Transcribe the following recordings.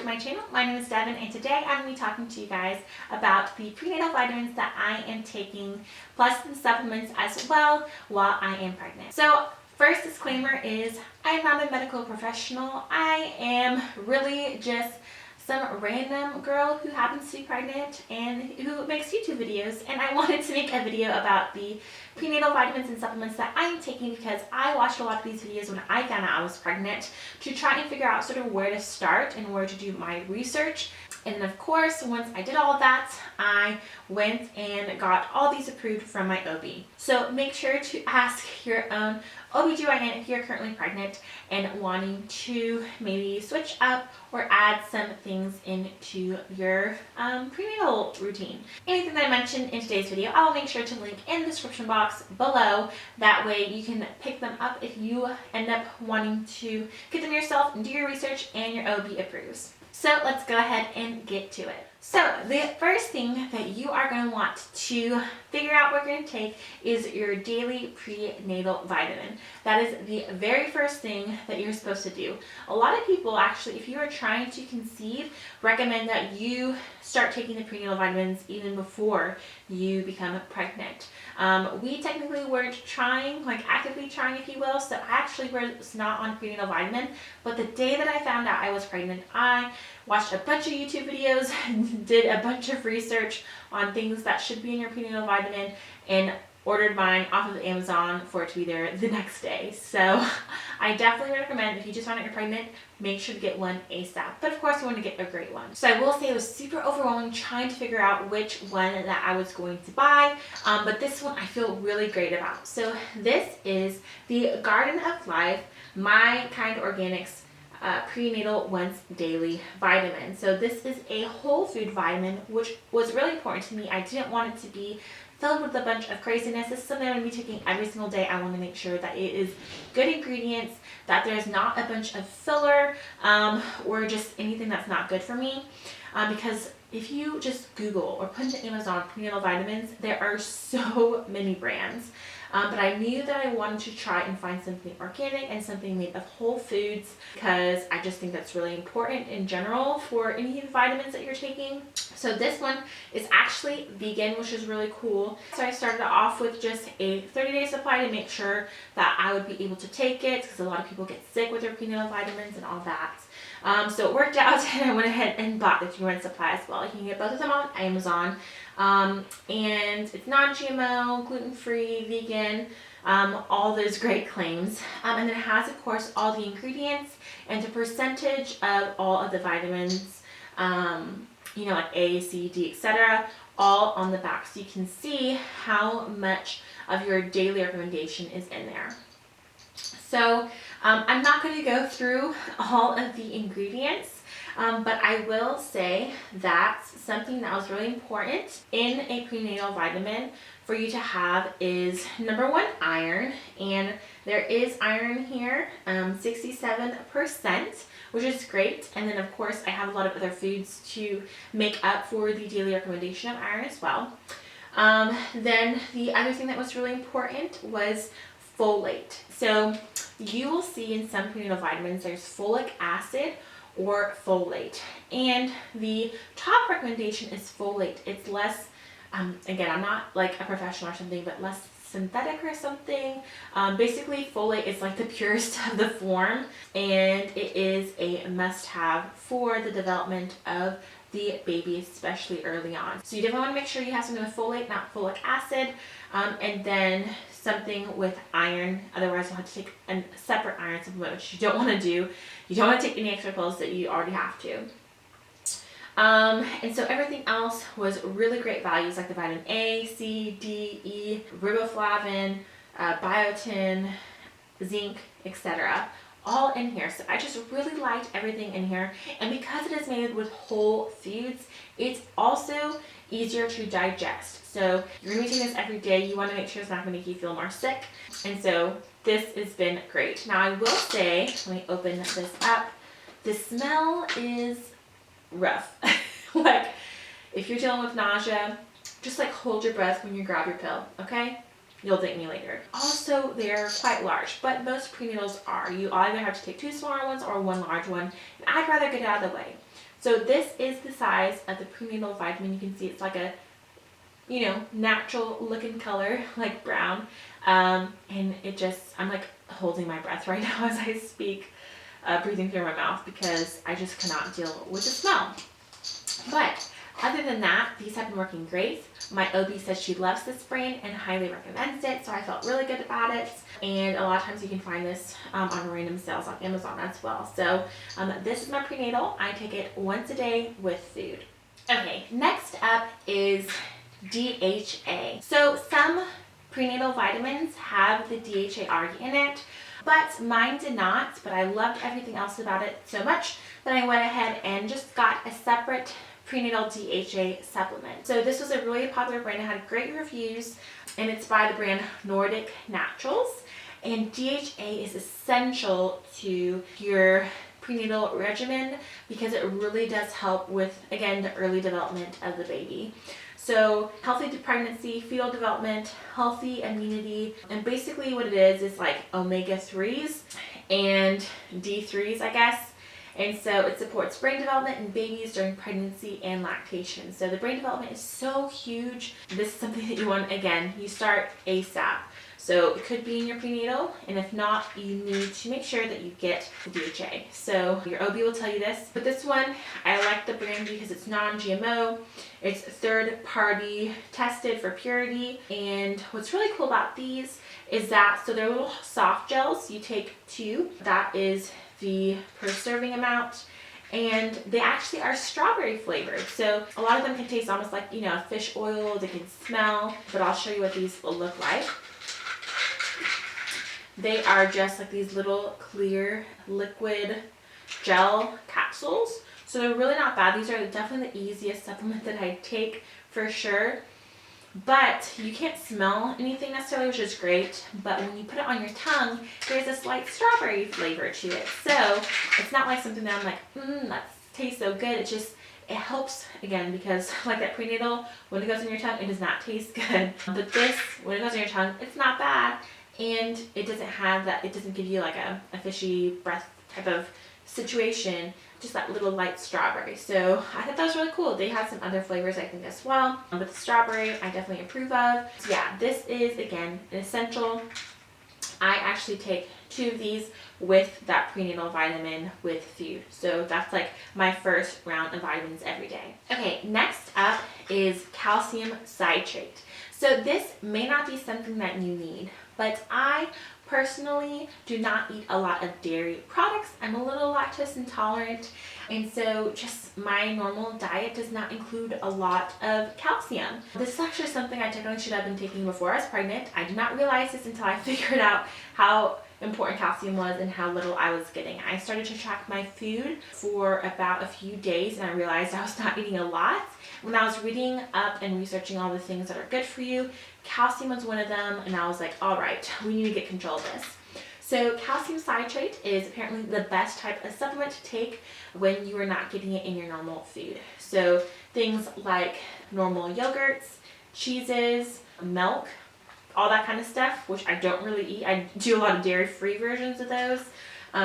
my channel. My name is Devyn, and today I'm going to be talking to you guys about the prenatal vitamins that I am taking, plus the supplements as well while I am pregnant. So first disclaimer is I am not a medical professional. I am really just some random girl who happens to be pregnant and who makes YouTube videos, and I wanted to make a video about the prenatal vitamins and supplements that I'm taking because I watched a lot of these videos when I found out I was pregnant to try and figure out sort of where to start and where to do my research. And of course, once I did all of that, I went and got all these approved from my OB. So make sure to ask your own OBGYN if you're currently pregnant and wanting to maybe switch up or add some things into your prenatal routine. Anything that I mentioned in today's video, I'll make sure to link in the description box below. That way you can pick them up if you end up wanting to get them yourself and do your research and your OB approves. So let's go ahead and get to it. So the first thing that you are going to want to figure out what you're going to take is your daily prenatal vitamin. That is the very first thing that you're supposed to do. A lot of people actually, if you are trying to conceive, recommend that you start taking the prenatal vitamins even before you become pregnant. We technically weren't trying, like actively trying if you will, so I actually was not on prenatal vitamin, but the day that I found out I was pregnant, I watched a bunch of YouTube videos, did a bunch of research on things that should be in your prenatal vitamin, and ordered mine off of Amazon for it to be there the next day. So I definitely recommend if you just find out you're pregnant, make sure to get one ASAP. But of course you want to get a great one. So I will say it was super overwhelming trying to figure out which one that I was going to buy. But this one I feel really great about. So this is the Garden of Life My Kind Organics prenatal once daily vitamin. So this is a whole food vitamin, which was really important to me. I didn't want it to be filled with a bunch of craziness. This is something I'm going to be taking every single day. I want to make sure that it is good ingredients, that there's not a bunch of filler or just anything that's not good for me. Because if you just Google or put into Amazon prenatal vitamins, there are so many brands. But I knew that I wanted to try and find something organic and something made of whole foods because I just think that's really important in general for any vitamins that you're taking. So this one is actually vegan, which is really cool. So I started off with just a 30-day supply to make sure that I would be able to take it because a lot of people get sick with their prenatal vitamins and all that. So it worked out and I went ahead and bought the 3-month supply as well. You can get both of them on Amazon. And it's non-GMO, gluten-free, vegan, all those great claims. And then it has, of course, all the ingredients and the percentage of all of the vitamins, you know, like A, C, D, etc., all on the back. So you can see how much of your daily recommendation is in there. So I'm not going to go through all of the ingredients, but I will say that something that was really important in a prenatal vitamin for you to have is number one, iron. And there is iron here, 67%, which is great. And then of course I have a lot of other foods to make up for the daily recommendation of iron as well. Then the other thing that was really important was folate. So you will see in some prenatal vitamins there's folic acid or folate, and the top recommendation is folate. It's less, again, I'm not like a professional or something, but less synthetic or something. Basically folate is like the purest of the form, and it is a must-have for the development of the baby, especially early on. So you definitely want to make sure you have something with folate, not folic acid, and then something with iron. Otherwise you'll have to take a separate iron supplement, which you don't want to do. You don't want to take any extra pills that you already have to. And so everything else was really great values, like the vitamin A, C, D, E, riboflavin, biotin, zinc, etc. all in here. So I just really liked everything in here, and because it is made with whole foods, it's also easier to digest. So you're gonna be taking this every day. You want to make sure it's not gonna make you feel more sick, and so this has been great. Now I will say, let me open this up, the smell is rough. Like if you're dealing with nausea, just like hold your breath when you grab your pill, okay? You'll thank me later. Also, they're quite large, but most prenatals are. You either have to take 2 smaller ones or 1 large one, and I'd rather get it out of the way. So this is the size of the prenatal vitamin. You can see it's like a, you know, natural looking color, like brown. And it just, I'm like holding my breath right now as I speak, breathing through my mouth because I just cannot deal with the smell. But other than that, these have been working great. My OB says she loves this brand and highly recommends it, so I felt really good about it. And a lot of times you can find this on random sales on Amazon as well. So this is my prenatal. I take it once a day with food. Okay, next up is DHA. So some prenatal vitamins have the DHA already in it, but mine did not. But I loved everything else about it so much that I went ahead and just got a separate prenatal DHA supplement. So this was a really popular brand. It had great reviews, and it's by the brand Nordic Naturals. And DHA is essential to your prenatal regimen because it really does help with, again, the early development of the baby. So healthy pregnancy, fetal development, healthy immunity, and basically what it is like omega-3s and D3s, I guess. And so it supports brain development in babies during pregnancy and lactation. So the brain development is so huge. This is something that you want, again, you start ASAP. So it could be in your prenatal, and if not, you need to make sure that you get the DHA. So your OB will tell you this. But this one, I like the brand because it's non-GMO. It's third-party tested for purity. And what's really cool about these is that, so they're little soft gels. You take 2. That is the per serving amount, and they actually are strawberry flavored. So a lot of them can taste almost like, you know, a fish oil. They can smell, but I'll show you what these will look like. They are just like these little clear liquid gel capsules. So they're really not bad. These are definitely the easiest supplement that I take for sure. But you can't smell anything necessarily, which is great. But when you put it on your tongue, there's a slight strawberry flavor to it. So it's not like something that I'm like, that tastes so good. It helps, again, because like that prenatal, when it goes in your tongue, it does not taste good. But this, when it goes in your tongue, it's not bad. And it doesn't have that, it doesn't give you like a fishy breath type of situation, just that little light strawberry. So I thought that was really cool. They have some other flavors, I think, as well. But the strawberry, I definitely approve of. So yeah, this is, again, an essential. I actually take 2 of these with that prenatal vitamin with food. So that's like my first round of vitamins every day. Okay, next up is calcium citrate. So this may not be something that you need, but I personally do not eat a lot of dairy products. I'm a little lactose intolerant, and so just my normal diet does not include a lot of calcium. This is actually something I technically should have been taking before I was pregnant. I did not realize this until I figured out how important calcium was and how little I was getting. I started to track my food for about a few days, and I realized I was not eating a lot. When I was reading up and researching all the things that are good for you, calcium was one of them, and I was like, all right, we need to get control of this. So calcium citrate is apparently the best type of supplement to take when you are not getting it in your normal food. So things like normal yogurts, cheeses, milk, all that kind of stuff, which I don't really eat. I do a lot of dairy-free versions of those,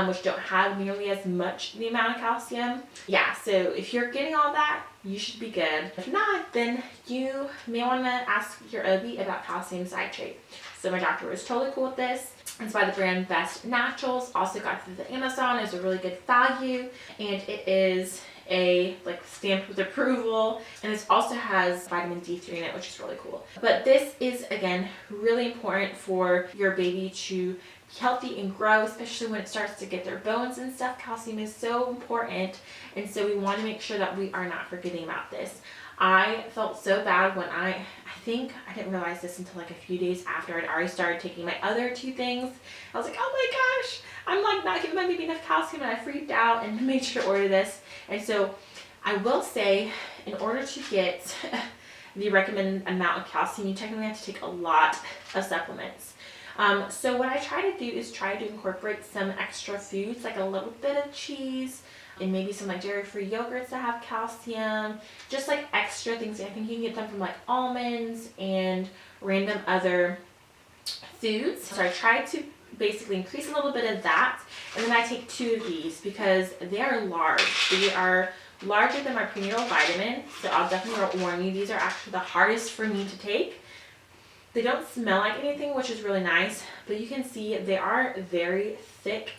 which don't have nearly as much the amount of calcium. Yeah, so if you're getting all that, you should be good. If not, then you may want to ask your OB about calcium citrate. So my doctor was totally cool with this. It's by the brand Best Naturals. Also got through the Amazon. It's a really good value, and it is a stamped with approval, and it also has vitamin D3 in it, which is really cool. But this is, again, really important for your baby to be healthy and grow, especially when it starts to get their bones and stuff. Calcium is so important, and so we want to make sure that we are not forgetting about this. I felt so bad when I think I didn't realize this until like a few days after I'd already started taking my other 2 things. I was like, oh my gosh, I'm like not giving my baby enough calcium, and I freaked out and made sure to order this. And so I will say, in order to get the recommended amount of calcium, you technically have to take a lot of supplements. So what I try to do is try to incorporate some extra foods, like a little bit of cheese, and maybe some like dairy-free yogurts that have calcium, just like extra things. I think you can get them from like almonds and random other foods. So I try to basically increase a little bit of that, and then I take 2 of these because they are large. They are larger than my prenatal vitamin, so I'll definitely warn you, these are actually the hardest for me to take. They don't smell like anything, which is really nice, but you can see they are very thick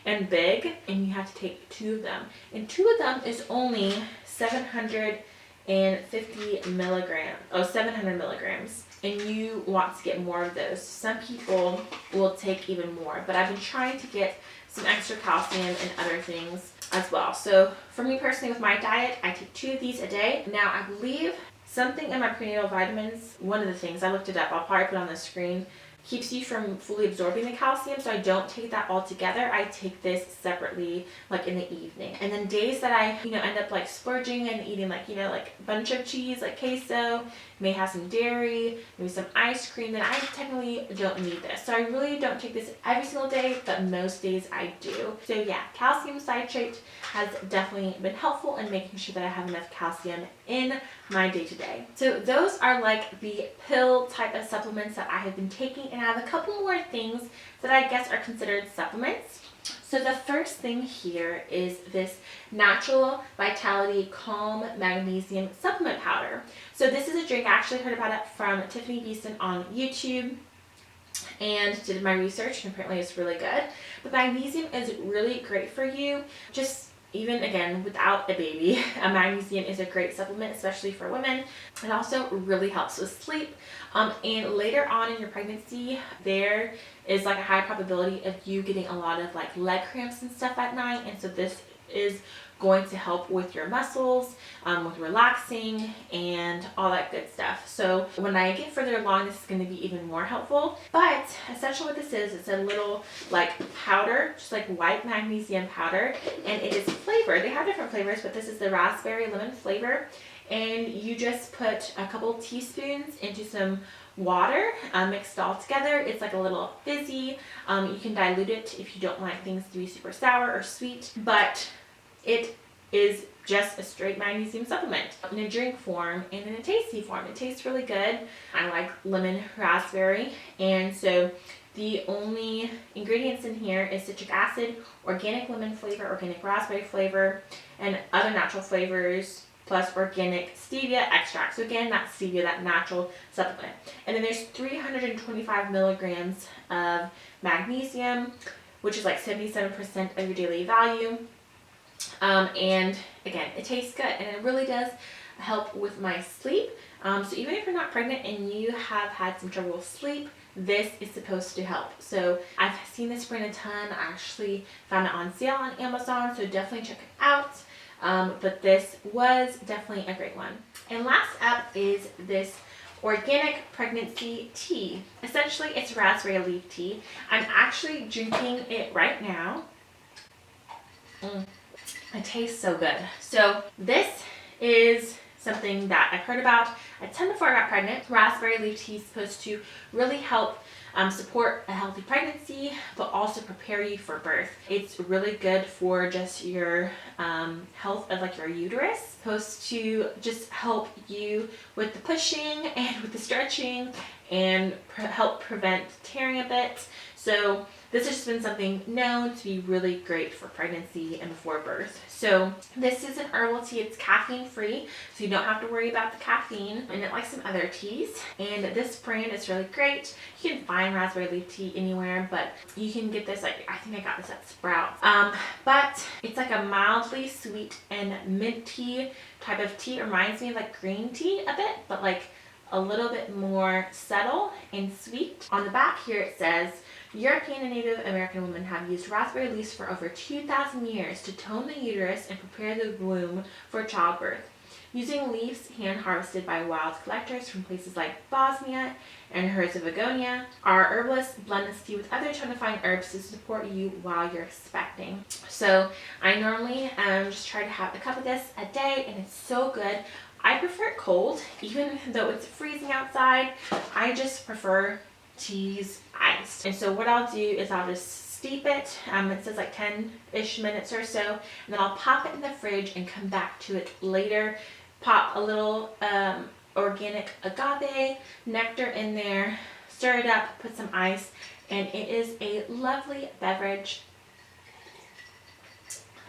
and big, and you have to take 2 of them. And 2 of them is only 750 milligrams, 700 milligrams. And you want to get more of those. Some people will take even more, but I've been trying to get some extra calcium and other things as well. So for me personally, with my diet, I take 2 of these a day. Now I believe something in my prenatal vitamins, one of the things, I looked it up, I'll probably put it on the screen, keeps you from fully absorbing the calcium, so I don't take that all together. I take this separately, like in the evening. And then days that I, end up like splurging and eating like, like a bunch of cheese, like queso, may have some dairy, maybe some ice cream, then I technically don't need this. So I really don't take this every single day, but most days I do. So yeah, calcium citrate has definitely been helpful in making sure that I have enough calcium in my day-to-day. So those are like the pill type of supplements that I have been taking, and I have a couple more things that I guess are considered supplements. So the first thing here is this Natural Vitality Calm Magnesium Supplement Powder. So this is a drink, I actually heard about it from Tiffany Beeson on YouTube and did my research, and apparently it's really good. But magnesium is really great for you, just even again without a baby. Magnesium is a great supplement, especially for women. It also really helps with sleep, and later on in your pregnancy there is like a high probability of you getting a lot of like leg cramps and stuff at night, and so this is going to help with your muscles, with relaxing and all that good stuff. So when I get further along, this is going to be even more helpful. But essentially what this is, it's a little like powder, just like white magnesium powder, and it is flavored. They have different flavors, but this is the raspberry lemon flavor. And you just put a couple teaspoons into some water, mixed all together. It's like a little fizzy. You can dilute it if you don't like things to be super sour or sweet, but it is just a straight magnesium supplement in a drink form and in a tasty form. It tastes really good. I like lemon raspberry, and so the only ingredients in here is citric acid, organic lemon flavor, organic raspberry flavor, and other natural flavors, plus organic stevia extract. So again, that's stevia, that natural supplement. And then there's 325 milligrams of magnesium, which is like 77% of your daily value. And again, it tastes good, and it really does help with my sleep. So even if you're not pregnant and you have had some trouble with sleep, this is supposed to help. So I've seen this brand a ton. I actually found it on sale on Amazon, so definitely check it out. But this was definitely a great one. And last up is this organic pregnancy tea. Essentially, it's raspberry leaf tea. I'm actually drinking it right now. It tastes so good. So this is something that I've heard about a ton before I got pregnant. Raspberry leaf tea is supposed to really help support a healthy pregnancy, but also prepare you for birth. It's really good for just your health of like your uterus. It's supposed to just help you with the pushing and with the stretching and help prevent tearing a bit. So this has just been something known to be really great for pregnancy and before birth. So this is an herbal tea. It's caffeine free, so you don't have to worry about the caffeine, and it likes some other teas. And this brand is really great. You can find raspberry leaf tea anywhere, but you can get this, like, I think I got this at Sprouts. But it's like a mildly sweet and minty type of tea. It reminds me of like green tea a bit, but like a little bit more subtle and sweet. On the back here it says, European and Native American women have used raspberry leaves for over 2,000 years to tone the uterus and prepare the womb for childbirth. Using leaves hand-harvested by wild collectors from places like Bosnia and Herzegovina, our herbalists blend this tea with other tonifying herbs to support you while you're expecting. So I normally just try to have a cup of this a day, and it's so good. I prefer it cold, even though it's freezing outside. I just prefer teas iced. And so what I'll do is I'll just steep it. It says like 10-ish minutes or so, and then I'll pop it in the fridge and come back to it later. Pop a little organic agave nectar in there, stir it up, put some ice, and it is a lovely beverage.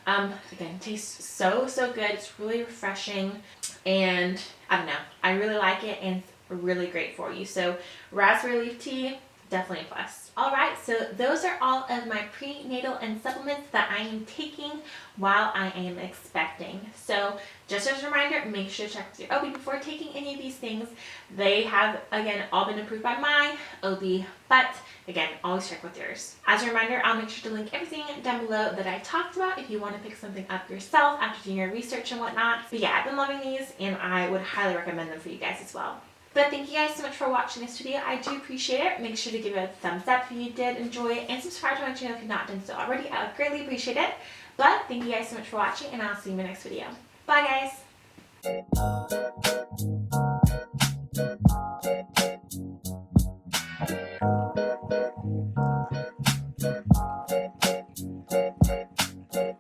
Again, tastes so good. It's really refreshing, and I don't know, I really like it, and it's really great for you. So raspberry leaf tea, definitely a plus. Alright, so those are all of my prenatal and supplements that I am taking while I am expecting. So just as a reminder, make sure to check with your OB before taking any of these things. They have, again, all been approved by my OB, but again, always check with yours. As a reminder, I'll make sure to link everything down below that I talked about if you want to pick something up yourself after doing your research and whatnot. But yeah, I've been loving these, and I would highly recommend them for you guys as well. But thank you guys so much for watching this video. I do appreciate it. Make sure to give it a thumbs up if you did enjoy it, and subscribe to my channel if you've not done so already. I would greatly appreciate it. But thank you guys so much for watching, and I'll see you in my next video. Bye guys!